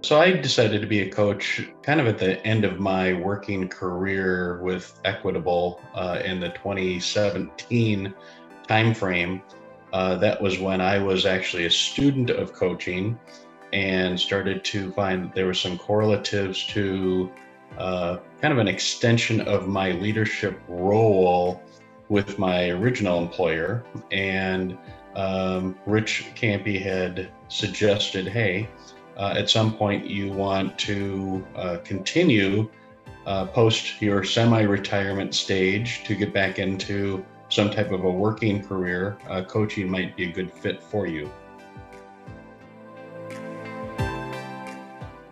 So I decided to be a coach kind of at the end of my working career with Equitable in the 2017 timeframe. That was when I was actually a student of coaching and started to find that there were some correlatives to kind of an extension of my leadership role with my original employer. And Rich Campy had suggested, hey, at some point you want to continue post your semi-retirement stage to get back into some type of a working career. Coaching might be a good fit for you.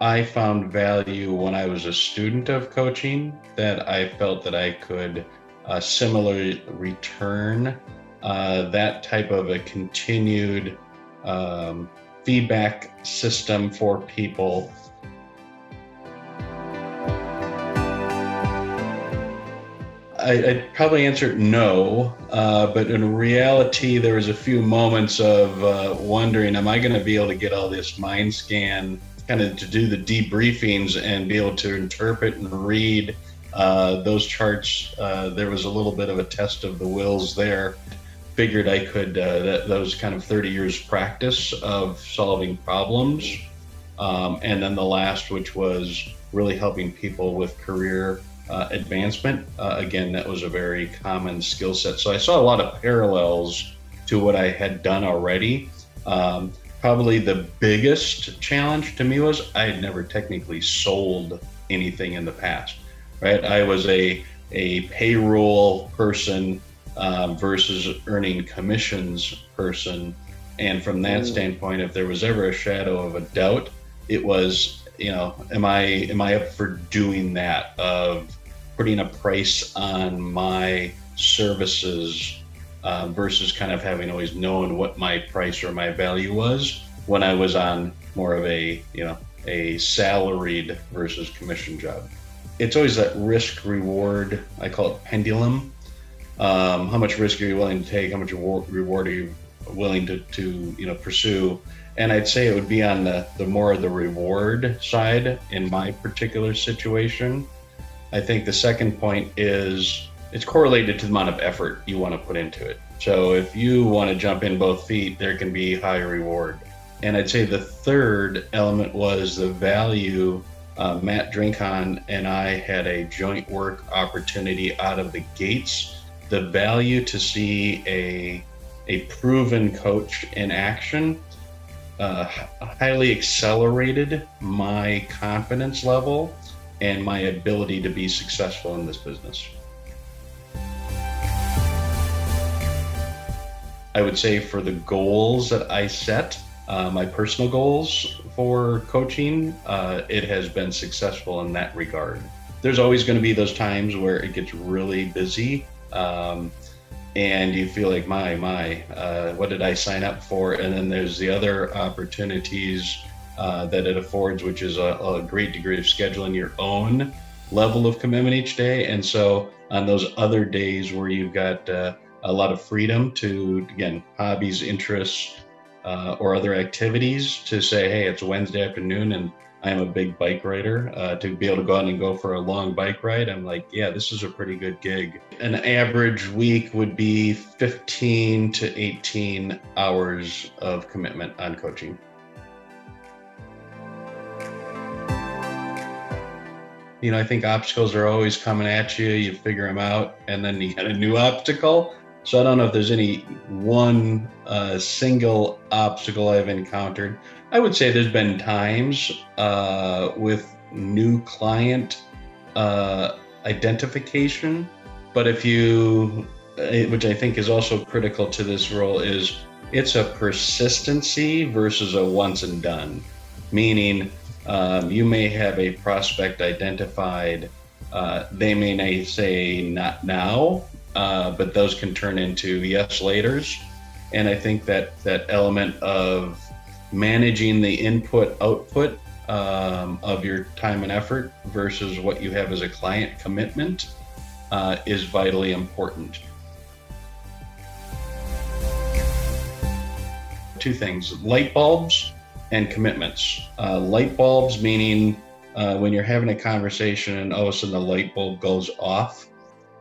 I found value when I was a student of coaching that I felt that I could similarly return that type of a continued feedback system for people. I'd probably answer no, but in reality, there was a few moments of wondering, am I going to be able to get all this mind scan, kind of to do the debriefings and be able to interpret and read those charts? There was a little bit of a test of the wills there. Figured I could, those kind of 30 years practice of solving problems. And then the last, which was really helping people with career advancement. Again, that was a very common skill set. So I saw a lot of parallels to what I had done already. Probably the biggest challenge to me was I had never technically sold anything in the past, right? I was a payroll person versus earning commissions person. And from that standpoint, if there was ever a shadow of a doubt, it was, am I up for doing that, of putting a price on my services versus kind of having always known what my price or my value was when I was on more of a salaried versus commission job. It's always that risk reward, I call it pendulum. How much risk are you willing to take? How much reward are you willing to pursue? And I'd say it would be on the more of the reward side in my particular situation. I think the second point is it's correlated to the amount of effort you want to put into it. So if you want to jump in both feet, there can be high reward. And I'd say the third element was the value. Matt Drinkon and I had a joint work opportunity out of the gates. The value to see a proven coach in action highly accelerated my confidence level and my ability to be successful in this business. I would say for the goals that I set, my personal goals for coaching, it has been successful in that regard. There's always going to be those times where it gets really busy. And you feel like, what did I sign up for? And then there's the other opportunities that it affords, which is a great degree of scheduling your own level of commitment each day. And so on those other days where you've got a lot of freedom to, again, hobbies, interests, or other activities, to say, hey, it's Wednesday afternoon and I'm a big bike rider, to be able to go out and go for a long bike ride. I'm like, yeah, this is a pretty good gig. An average week would be 15 to 18 hours of commitment on coaching. I think obstacles are always coming at you. You figure them out, and then you get a new obstacle. So I don't know if there's any one single obstacle I've encountered. I would say there's been times with new client identification, but which I think is also critical to this role, is it's a persistency versus a once and done. Meaning you may have a prospect identified, they may say not now, but those can turn into yes laters. And I think that element of managing the input output of your time and effort versus what you have as a client commitment is vitally important. Two things: light bulbs and commitments. Light bulbs, meaning when you're having a conversation and all of a sudden the light bulb goes off,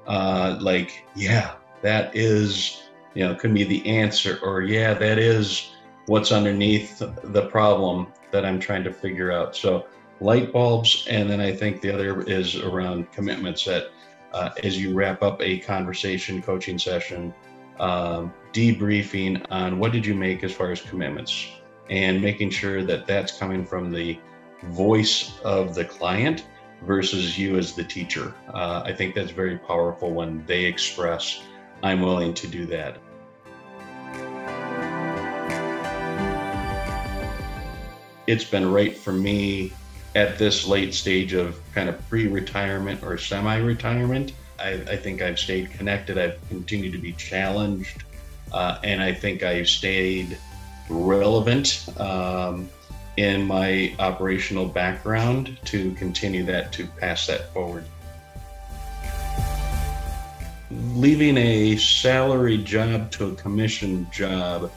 yeah, that is, could be the answer, or yeah, that is what's underneath the problem that I'm trying to figure out. So light bulbs, and then I think the other is around commitments, that as you wrap up a conversation, coaching session, debriefing on what did you make as far as commitments, and making sure that that's coming from the voice of the client versus you as the teacher. I think that's very powerful when they express, I'm willing to do that. It's been right for me at this late stage of kind of pre-retirement or semi-retirement. I think I've stayed connected. I've continued to be challenged. And I think I've stayed relevant in my operational background to continue that, to pass that forward. Leaving a salary job to a commission job,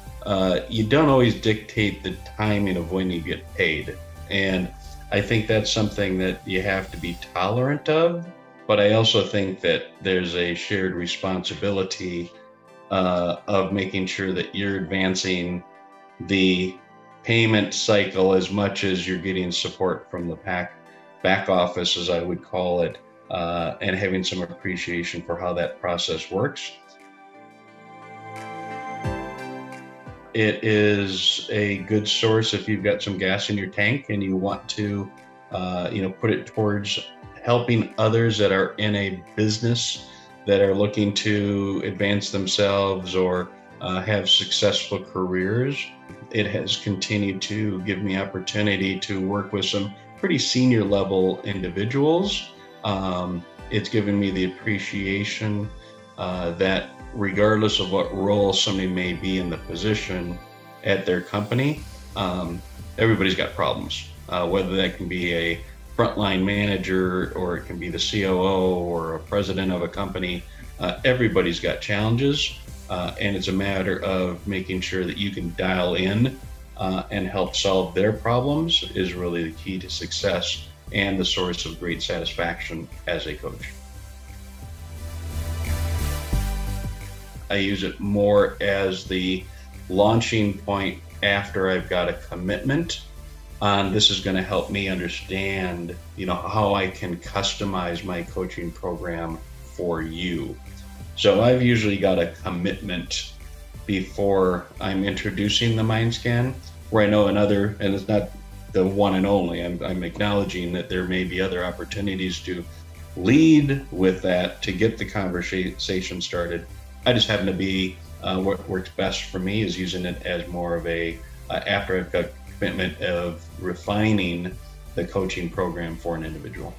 you don't always dictate the timing of when you get paid. And I think that's something that you have to be tolerant of. But I also think that there's a shared responsibility of making sure that you're advancing the payment cycle as much as you're getting support from the back office, as I would call it, and having some appreciation for how that process works. It is a good source if you've got some gas in your tank and you want to, put it towards helping others that are in a business that are looking to advance themselves or have successful careers. It has continued to give me opportunity to work with some pretty senior level individuals. It's given me the appreciation that regardless of what role somebody may be in the position at their company, everybody's got problems, whether that can be a frontline manager or it can be the COO or a president of a company. Everybody's got challenges, and it's a matter of making sure that you can dial in and help solve their problems is really the key to success and the source of great satisfaction as a coach. I use it more as the launching point after I've got a commitment on this is going to help me understand, how I can customize my coaching program for you. So I've usually got a commitment before I'm introducing the mind scan, where I know another, and it's not the one and only, I'm acknowledging that there may be other opportunities to lead with that to get the conversation started. I just happen to be, what works best for me is using it as more of a, after I've got commitment of refining the coaching program for an individual.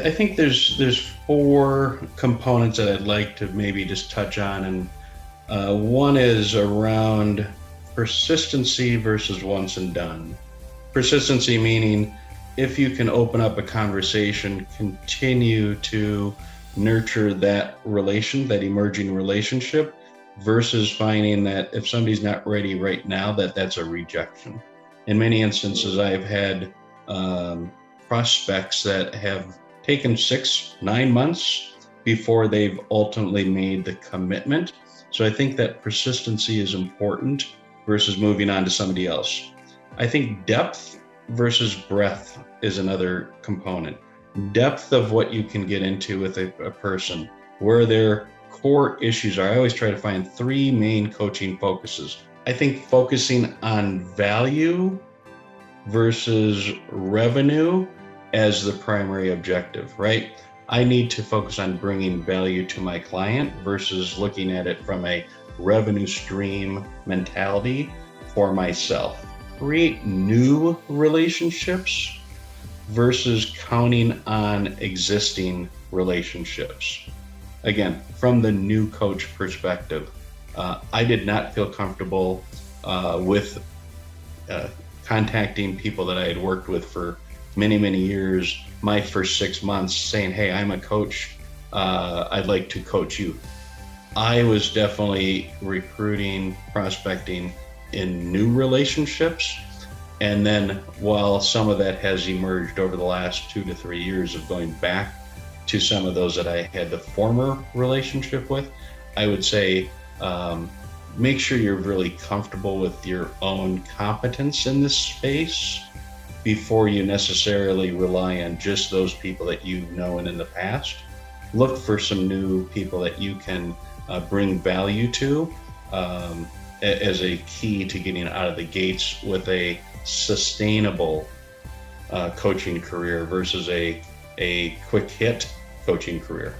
I think there's 4 components that I'd like to maybe just touch on, and one is around persistency versus once and done. Persistency meaning if you can open up a conversation, continue to nurture that emerging relationship, versus finding that if somebody's not ready right now, that's a rejection. In many instances, I've had prospects that have taken 6-9 months before they've ultimately made the commitment. So I think that persistency is important versus moving on to somebody else. I think depth versus breadth is another component. Depth of what you can get into with a person, where their core issues are. I always try to find 3 main coaching focuses. I think focusing on value versus revenue as the primary objective, right? I need to focus on bringing value to my client versus looking at it from a revenue stream mentality for myself. Create new relationships versus counting on existing relationships. Again, from the new coach perspective, I did not feel comfortable with contacting people that I had worked with for many years, my first 6 months, saying, hey, I'm a coach, I'd like to coach you. I was definitely recruiting, prospecting in new relationships. And then while some of that has emerged over the last 2 to 3 years of going back to some of those that I had the former relationship with, I would say make sure you're really comfortable with your own competence in this space before you necessarily rely on just those people that you've known in the past. Look for some new people that you can bring value to as a key to getting out of the gates with a sustainable coaching career versus a quick hit coaching career.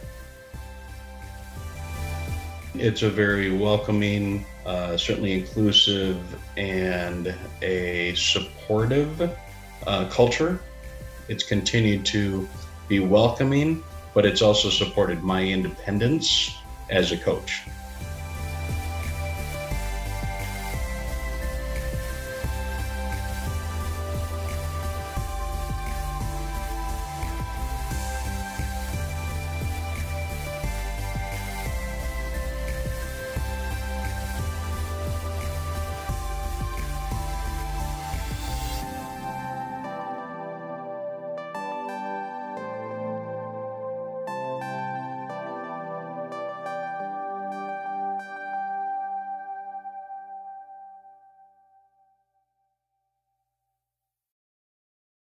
It's a very welcoming, certainly inclusive, and a supportive culture. It's continued to be welcoming, but it's also supported my independence as a coach.